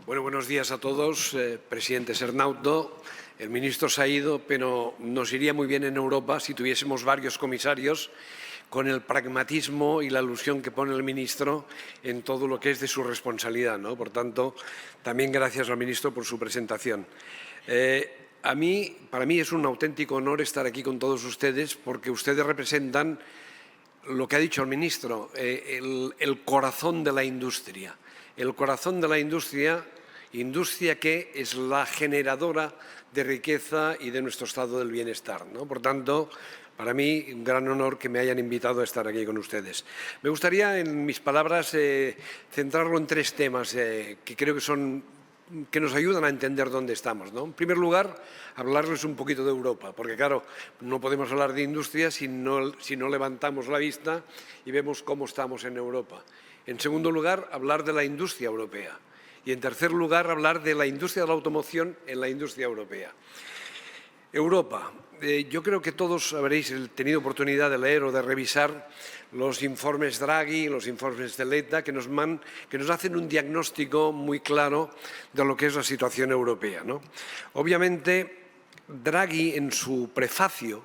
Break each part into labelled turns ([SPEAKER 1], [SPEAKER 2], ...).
[SPEAKER 1] Bueno, buenos días a todos. Presidente Sernauto, el ministro se ha ido, pero nos iría muy bien en Europa si tuviésemos varios comisarios con el pragmatismo y la alusión que pone el ministro en todo lo que es de su responsabilidad, ¿no? Por tanto, también gracias al ministro por su presentación. Para mí es un auténtico honor estar aquí con todos ustedes porque ustedes representan lo que ha dicho el ministro, el corazón de la industria. El corazón de la industria que es la generadora de riqueza y de nuestro estado del bienestar, ¿no? Por tanto, para mí, un gran honor que me hayan invitado a estar aquí con ustedes. Me gustaría, en mis palabras, centrarlo en tres temas que creo que nos ayudan a entender dónde estamos, ¿no? En primer lugar, hablarles un poquito de Europa, porque claro, no podemos hablar de industria si no levantamos la vista y vemos cómo estamos en Europa. En segundo lugar, hablar de la industria europea. Y en tercer lugar, hablar de la industria de la automoción en la industria europea. Europa. Yo creo que todos habréis tenido oportunidad de leer o de revisar los informes Draghi, los informes de Letta, que nos hacen un diagnóstico muy claro de lo que es la situación europea, ¿no? Obviamente, Draghi, en su prefacio,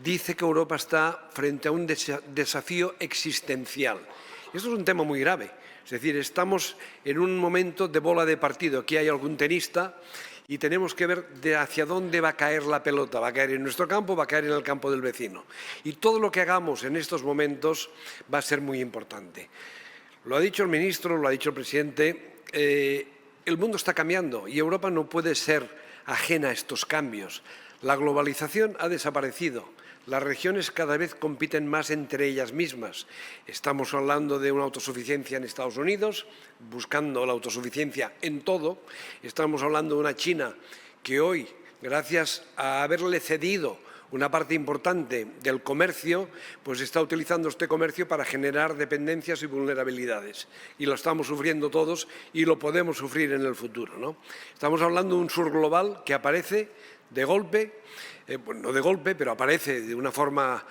[SPEAKER 1] dice que Europa está frente a un desafío existencial. Esto es un tema muy grave. Es decir, estamos en un momento de bola de partido. Aquí hay algún tenista y tenemos que ver hacia dónde va a caer la pelota. ¿Va a caer en nuestro campo? ¿Va a caer en el campo del vecino? Y todo lo que hagamos en estos momentos va a ser muy importante. Lo ha dicho el ministro, lo ha dicho el presidente. El mundo está cambiando y Europa no puede ser ajena a estos cambios. La globalización ha desaparecido. Las regiones cada vez compiten más entre ellas mismas. Estamos hablando de una autosuficiencia en Estados Unidos, buscando la autosuficiencia en todo. Estamos hablando de una China que hoy, gracias a haberle cedido una parte importante del comercio, pues está utilizando este comercio para generar dependencias y vulnerabilidades. Y lo estamos sufriendo todos y lo podemos sufrir en el futuro, ¿no? Estamos hablando de un sur global que aparece de golpe, no de golpe, pero aparece de una forma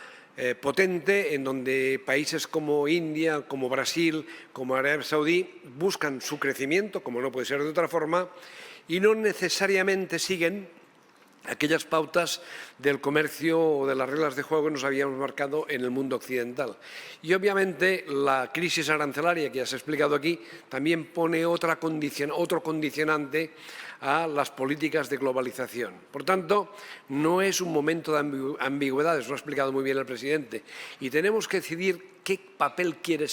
[SPEAKER 1] potente, en donde países como India, como Brasil, como Arabia Saudí buscan su crecimiento, como no puede ser de otra forma, y no necesariamente siguen aquellas pautas del comercio o de las reglas de juego que nos habíamos marcado en el mundo occidental. Y obviamente la crisis arancelaria que ya se ha explicado aquí también pone otro condicionante a las políticas de globalización. Por tanto, no es un momento de ambigüedades, lo ha explicado muy bien el presidente, y tenemos que decidir qué papel quiere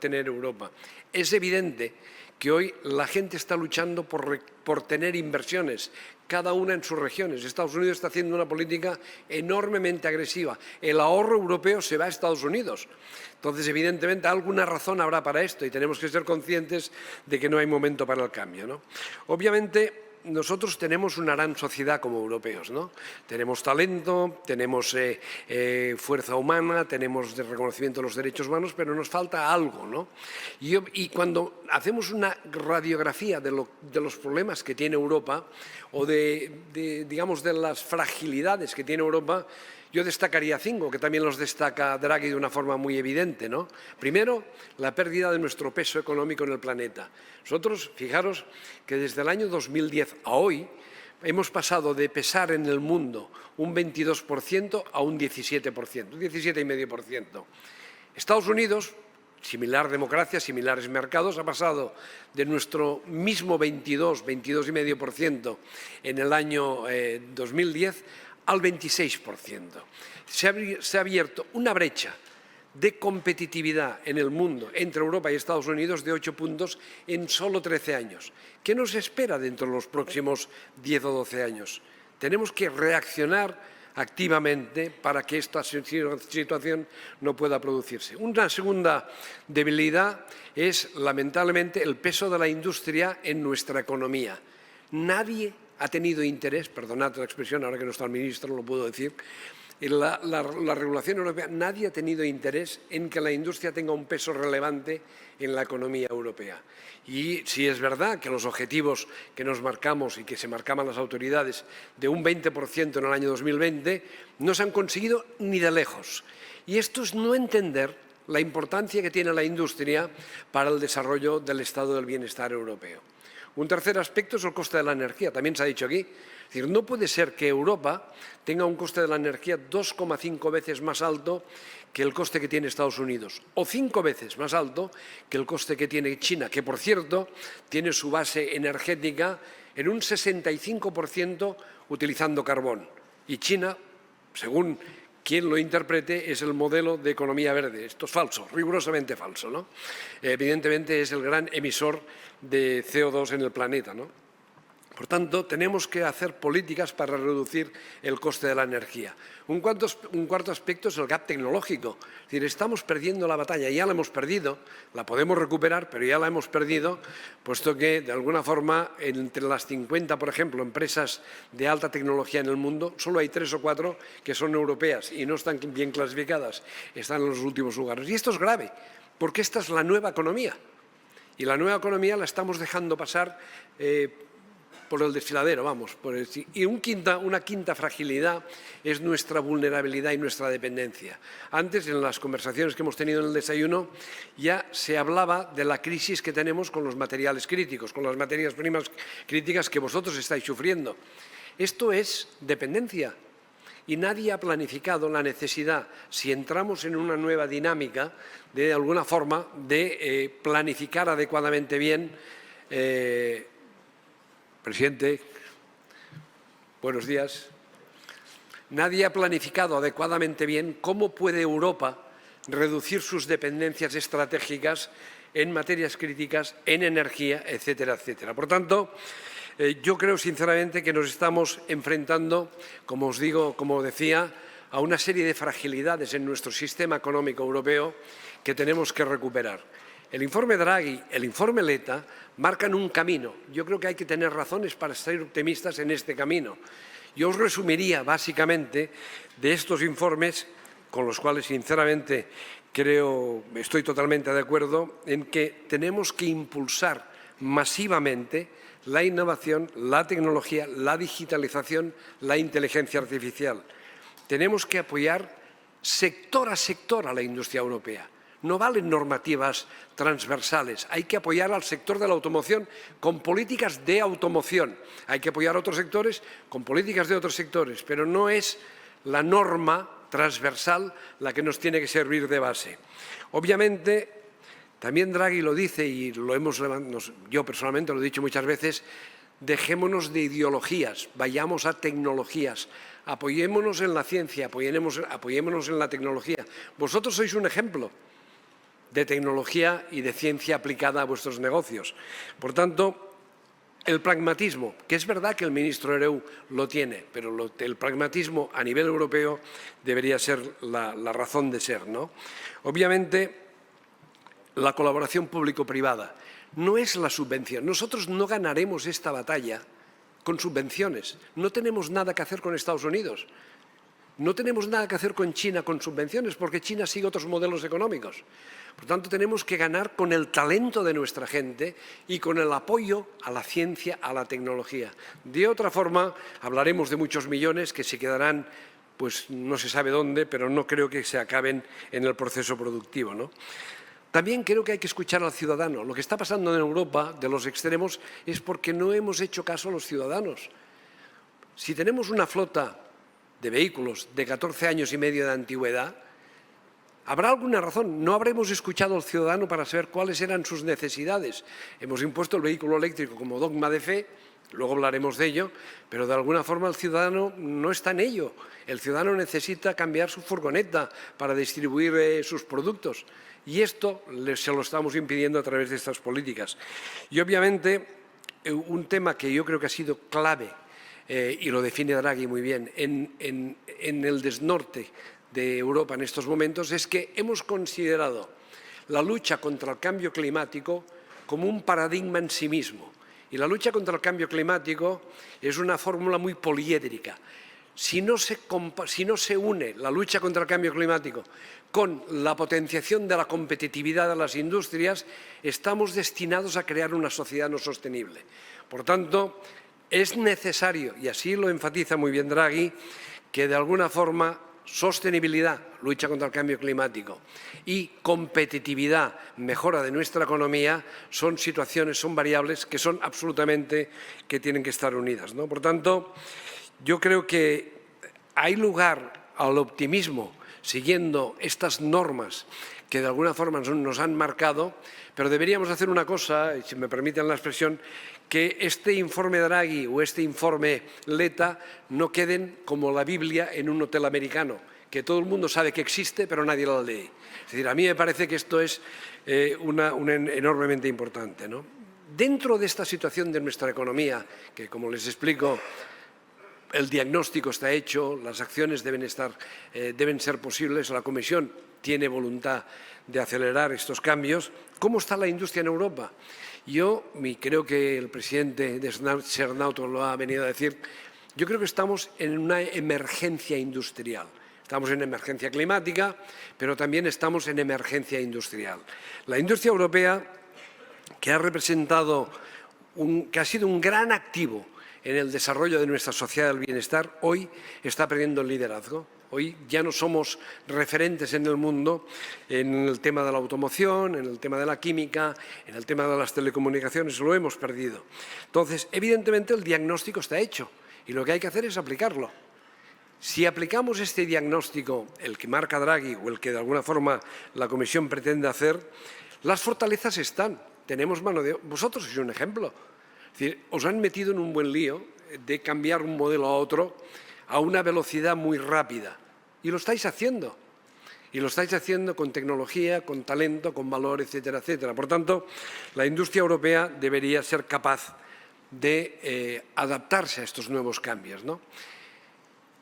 [SPEAKER 1] tener Europa. Es evidente que hoy la gente está luchando por tener inversiones, cada una en sus regiones. Estados Unidos está haciendo una política enormemente agresiva. El ahorro europeo se va a Estados Unidos. Entonces, evidentemente, alguna razón habrá para esto y tenemos que ser conscientes de que no hay momento para el cambio, ¿no? Obviamente, nosotros tenemos una gran sociedad como europeos, ¿no? Tenemos talento, tenemos fuerza humana, tenemos reconocimiento de los derechos humanos, pero nos falta algo, ¿no? Y cuando hacemos una radiografía de los problemas que tiene Europa o digamos, de las fragilidades que tiene Europa, yo destacaría 5, que también los destaca Draghi de una forma muy evidente, ¿no? Primero, la pérdida de nuestro peso económico en el planeta. Nosotros, fijaros que desde el año 2010 a hoy hemos pasado de pesar en el mundo un 22% a un 17%, un 17,5%. Estados Unidos, similar democracia, similares mercados, ha pasado de nuestro mismo 22,5% en el año 2010 al 26%. Se ha abierto una brecha de competitividad en el mundo entre Europa y Estados Unidos de 8 puntos en solo 13 años. ¿Qué nos espera dentro de los próximos 10 o 12 años? Tenemos que reaccionar activamente para que esta situación no pueda producirse. Una segunda debilidad es, lamentablemente, el peso de la industria en nuestra economía. Nadie ha tenido interés, perdonad la expresión, ahora que no está el ministro lo puedo decir, la regulación europea, nadie ha tenido interés en que la industria tenga un peso relevante en la economía europea. Y si es verdad que los objetivos que nos marcamos y que se marcaban las autoridades de un 20% en el año 2020 no se han conseguido ni de lejos. Y esto es no entender la importancia que tiene la industria para el desarrollo del estado del bienestar europeo. Un tercer aspecto es el coste de la energía, también se ha dicho aquí. Es decir, no puede ser que Europa tenga un coste de la energía 2,5 veces más alto que el coste que tiene Estados Unidos, o 5 veces más alto que el coste que tiene China, que, por cierto, tiene su base energética en un 65% utilizando carbón. Y China, según quien lo interprete, es el modelo de economía verde. Esto es falso, rigurosamente falso, ¿no? Evidentemente es el gran emisor de CO2 en el planeta, ¿no? Por tanto, tenemos que hacer políticas para reducir el coste de la energía. Un cuarto aspecto es el gap tecnológico. Es decir, estamos perdiendo la batalla, ya la hemos perdido, la podemos recuperar, pero ya la hemos perdido, puesto que, de alguna forma, entre las 50, por ejemplo, empresas de alta tecnología en el mundo, solo hay 3 o 4 que son europeas y no están bien clasificadas, están en los últimos lugares. Y esto es grave, porque esta es la nueva economía. Y la nueva economía la estamos dejando pasar por el desfiladero, vamos. Y una quinta fragilidad es nuestra vulnerabilidad y nuestra dependencia. Antes, en las conversaciones que hemos tenido en el desayuno, ya se hablaba de la crisis que tenemos con los materiales críticos, con las materias primas críticas que vosotros estáis sufriendo. Esto es dependencia. Y nadie ha planificado la necesidad, si entramos en una nueva dinámica, de alguna forma, de planificar adecuadamente bien. Presidente, buenos días. Nadie ha planificado adecuadamente bien cómo puede Europa reducir sus dependencias estratégicas en materias críticas, en energía, etcétera, etcétera. Por tanto, yo creo sinceramente que nos estamos enfrentando, como os digo, como decía, a una serie de fragilidades en nuestro sistema económico europeo que tenemos que recuperar. El informe Draghi, el informe Letta, marcan un camino. Yo creo que hay que tener razones para ser optimistas en este camino. Yo os resumiría básicamente de estos informes, con los cuales sinceramente estoy totalmente de acuerdo, en que tenemos que impulsar masivamente la innovación, la tecnología, la digitalización, la inteligencia artificial. Tenemos que apoyar sector a sector a la industria europea. No valen normativas transversales. Hay que apoyar al sector de la automoción con políticas de automoción. Hay que apoyar a otros sectores con políticas de otros sectores, pero no es la norma transversal la que nos tiene que servir de base. Obviamente, también Draghi lo dice y yo personalmente lo he dicho muchas veces, dejémonos de ideologías, vayamos a tecnologías, apoyémonos en la ciencia, apoyémonos en la tecnología. Vosotros sois un ejemplo de tecnología y de ciencia aplicada a vuestros negocios. Por tanto, el pragmatismo, que es verdad que el ministro Hereu lo tiene, pero el pragmatismo a nivel europeo debería ser la razón de ser, ¿no? Obviamente, la colaboración público-privada no es la subvención. Nosotros no ganaremos esta batalla con subvenciones. No tenemos nada que hacer con Estados Unidos. No tenemos nada que hacer con China con subvenciones, porque China sigue otros modelos económicos. Por tanto, tenemos que ganar con el talento de nuestra gente y con el apoyo a la ciencia, a la tecnología. De otra forma, hablaremos de muchos millones que se quedarán, pues no se sabe dónde, pero no creo que se acaben en el proceso productivo, ¿no? También creo que hay que escuchar al ciudadano. Lo que está pasando en Europa, de los extremos, es porque no hemos hecho caso a los ciudadanos. Si tenemos una flota de vehículos de 14 años y medio de antigüedad, habrá alguna razón. No habremos escuchado al ciudadano para saber cuáles eran sus necesidades. Hemos impuesto el vehículo eléctrico como dogma de fe, luego hablaremos de ello, pero de alguna forma el ciudadano no está en ello. El ciudadano necesita cambiar su furgoneta para distribuir sus productos y esto se lo estamos impidiendo a través de estas políticas. Y obviamente un tema que yo creo que ha sido clave y lo define Draghi muy bien en el desnorte de Europa en estos momentos es que hemos considerado la lucha contra el cambio climático como un paradigma en sí mismo. Y la lucha contra el cambio climático es una fórmula muy poliédrica. Si no se une la lucha contra el cambio climático con la potenciación de la competitividad de las industrias, estamos destinados a crear una sociedad no sostenible. Por tanto, es necesario, y así lo enfatiza muy bien Draghi, que de alguna forma sostenibilidad, lucha contra el cambio climático, y competitividad, mejora de nuestra economía, son situaciones, son variables que son absolutamente, que tienen que estar unidas, ¿no? Por tanto, yo creo que hay lugar al optimismo siguiendo estas normas que de alguna forma nos han marcado, pero deberíamos hacer una cosa, si me permiten la expresión, que este informe Draghi o este informe Letta no queden como la Biblia en un hotel americano, que todo el mundo sabe que existe, pero nadie la lee. Es decir, a mí me parece que esto es enormemente importante, ¿no? Dentro de esta situación de nuestra economía, que como les explico, el diagnóstico está hecho, las acciones deben ser posibles, la Comisión tiene voluntad de acelerar estos cambios. ¿Cómo está la industria en Europa? Yo creo que el presidente de Cernauto lo ha venido a decir, yo creo que estamos en una emergencia industrial. Estamos en emergencia climática, pero también estamos en emergencia industrial. La industria europea, que ha sido un gran activo en el desarrollo de nuestra sociedad del bienestar, hoy está perdiendo el liderazgo. Hoy ya no somos referentes en el mundo en el tema de la automoción, en el tema de la química, en el tema de las telecomunicaciones, lo hemos perdido. Entonces, evidentemente el diagnóstico está hecho y lo que hay que hacer es aplicarlo. Si aplicamos este diagnóstico, el que marca Draghi o el que de alguna forma la Comisión pretende hacer, las fortalezas están. Tenemos mano de obra. Vosotros sois un ejemplo. Es decir, os han metido en un buen lío de cambiar un modelo a otro a una velocidad muy rápida. Y lo estáis haciendo. Y lo estáis haciendo con tecnología, con talento, con valor, etcétera, etcétera. Por tanto, la industria europea debería ser capaz de adaptarse a estos nuevos cambios, ¿no?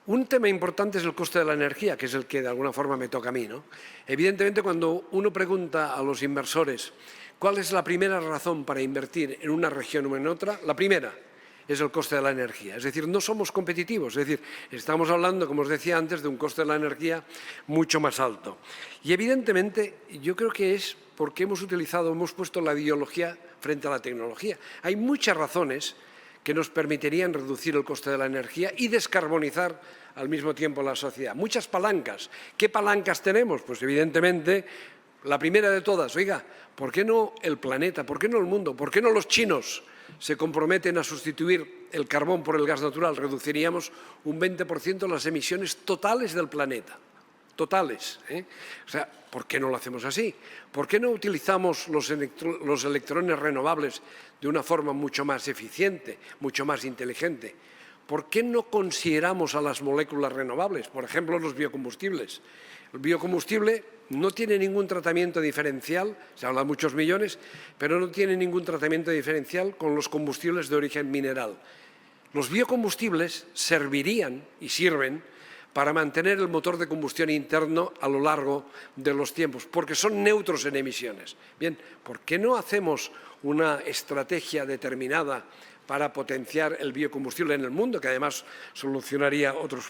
[SPEAKER 1] Un tema importante es el coste de la energía, que es el que de alguna forma me toca a mí, ¿no? Evidentemente, cuando uno pregunta a los inversores cuál es la primera razón para invertir en una región o en otra, la primera es el coste de la energía. Es decir, no somos competitivos, es decir, estamos hablando, como os decía antes, de un coste de la energía mucho más alto. Y evidentemente, yo creo que es porque hemos puesto la ideología frente a la tecnología. Hay muchas razones que nos permitirían reducir el coste de la energía y descarbonizar al mismo tiempo la sociedad. Muchas palancas. ¿Qué palancas tenemos? Pues evidentemente, la primera de todas, oiga, ¿por qué no el planeta? ¿Por qué no el mundo? ¿Por qué no los chinos se comprometen a sustituir el carbón por el gas natural? Reduciríamos un 20% las emisiones totales del planeta. Totales. O sea, ¿por qué no lo hacemos así? ¿Por qué no utilizamos los electrones renovables de una forma mucho más eficiente, mucho más inteligente? ¿Por qué no consideramos a las moléculas renovables? Por ejemplo, los biocombustibles. El biocombustible no tiene ningún tratamiento diferencial, se habla de muchos millones, pero no tiene ningún tratamiento diferencial con los combustibles de origen mineral. Los biocombustibles servirían y sirven para mantener el motor de combustión interno a lo largo de los tiempos, porque son neutros en emisiones. Bien, ¿por qué no hacemos una estrategia determinada para potenciar el biocombustible en el mundo, que además solucionaría otros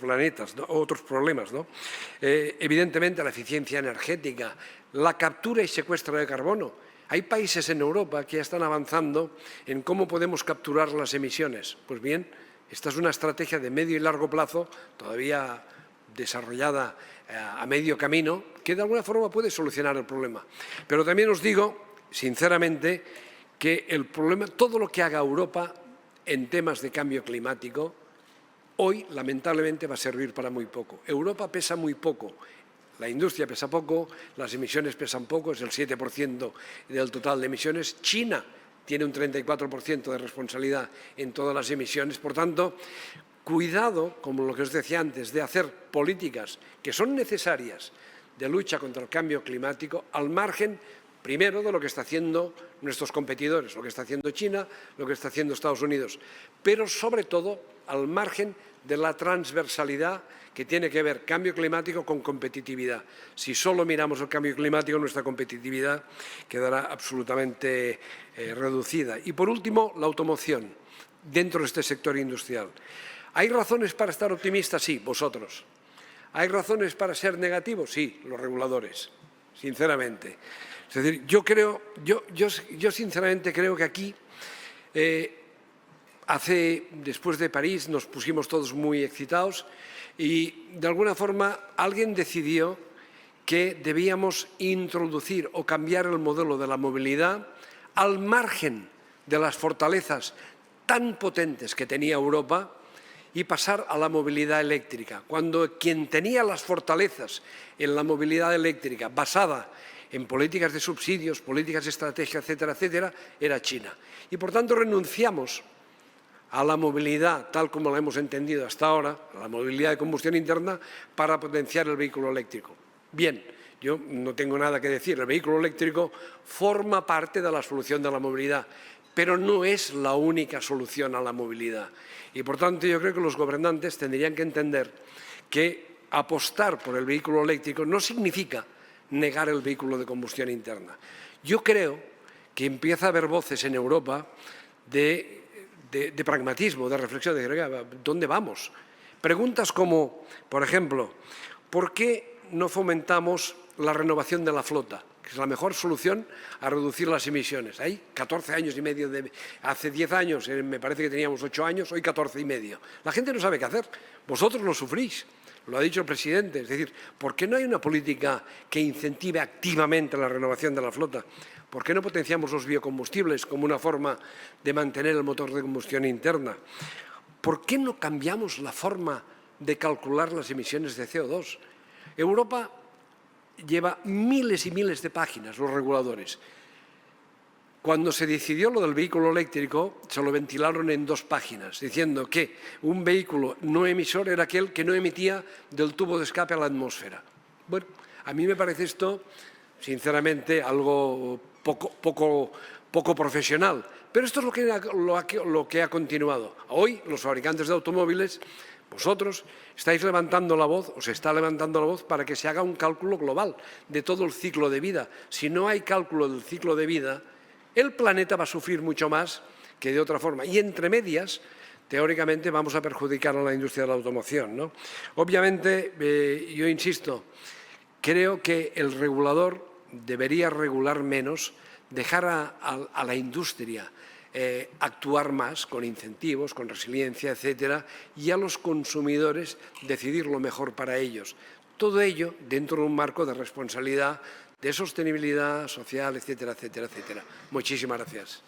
[SPEAKER 1] problemas, ¿no? Evidentemente, la eficiencia energética, la captura y secuestro de carbono. Hay países en Europa que ya están avanzando en cómo podemos capturar las emisiones. Pues bien, esta es una estrategia de medio y largo plazo, todavía desarrollada a medio camino, que de alguna forma puede solucionar el problema. Pero también os digo, sinceramente, que el problema, todo lo que haga Europa en temas de cambio climático, hoy lamentablemente va a servir para muy poco. Europa pesa muy poco. La industria pesa poco, las emisiones pesan poco, es el 7% del total de emisiones. China tiene un 34% de responsabilidad en todas las emisiones. Por tanto, cuidado, como lo que os decía antes, de hacer políticas que son necesarias de lucha contra el cambio climático al margen, primero, de lo que están haciendo nuestros competidores, lo que está haciendo China, lo que está haciendo Estados Unidos, pero sobre todo al margen de la transversalidad que tiene que ver cambio climático con competitividad. Si solo miramos el cambio climático, nuestra competitividad quedará absolutamente reducida. Y por último, la automoción dentro de este sector industrial. ¿Hay razones para estar optimistas? Sí, vosotros. ¿Hay razones para ser negativos? Sí, los reguladores, sinceramente. Es decir, yo sinceramente creo que aquí Después de París nos pusimos todos muy excitados y de alguna forma alguien decidió que debíamos introducir o cambiar el modelo de la movilidad al margen de las fortalezas tan potentes que tenía Europa y pasar a la movilidad eléctrica, cuando quien tenía las fortalezas en la movilidad eléctrica basada en políticas de subsidios, políticas de estrategia, etcétera, etcétera, era China. Y por tanto renunciamos a la movilidad tal como la hemos entendido hasta ahora, a la movilidad de combustión interna, para potenciar el vehículo eléctrico. Bien, yo no tengo nada que decir, el vehículo eléctrico forma parte de la solución de la movilidad, pero no es la única solución a la movilidad. Y por tanto yo creo que los gobernantes tendrían que entender que apostar por el vehículo eléctrico no significa negar el vehículo de combustión interna. Yo creo que empieza a haber voces en Europa de pragmatismo, de reflexión, de ¿dónde vamos? Preguntas como, por ejemplo, ¿por qué no fomentamos la renovación de la flota? Que es la mejor solución a reducir las emisiones. Hay 14 años y medio, hace 10 años me parece que teníamos 8 años, hoy 14 y medio. La gente no sabe qué hacer, vosotros lo sufrís. Lo ha dicho el presidente, es decir, ¿por qué no hay una política que incentive activamente la renovación de la flota? ¿Por qué no potenciamos los biocombustibles como una forma de mantener el motor de combustión interna? ¿Por qué no cambiamos la forma de calcular las emisiones de CO2? Europa lleva miles y miles de páginas, los reguladores. Cuando se decidió lo del vehículo eléctrico, se lo ventilaron en 2 páginas, diciendo que un vehículo no emisor era aquel que no emitía del tubo de escape a la atmósfera. Bueno, a mí me parece esto, sinceramente, algo poco profesional. Pero esto es lo que ha continuado. Hoy, los fabricantes de automóviles, vosotros estáis levantando la voz, o se está levantando la voz para que se haga un cálculo global de todo el ciclo de vida. Si no hay cálculo del ciclo de vida, el planeta va a sufrir mucho más que de otra forma. Y entre medias, teóricamente, vamos a perjudicar a la industria de la automoción, ¿no? Obviamente, yo insisto, creo que el regulador debería regular menos, dejar a la industria actuar más con incentivos, con resiliencia, etcétera, y a los consumidores decidir lo mejor para ellos. Todo ello dentro de un marco de responsabilidad, de sostenibilidad social, etcétera, etcétera, etcétera. Muchísimas gracias.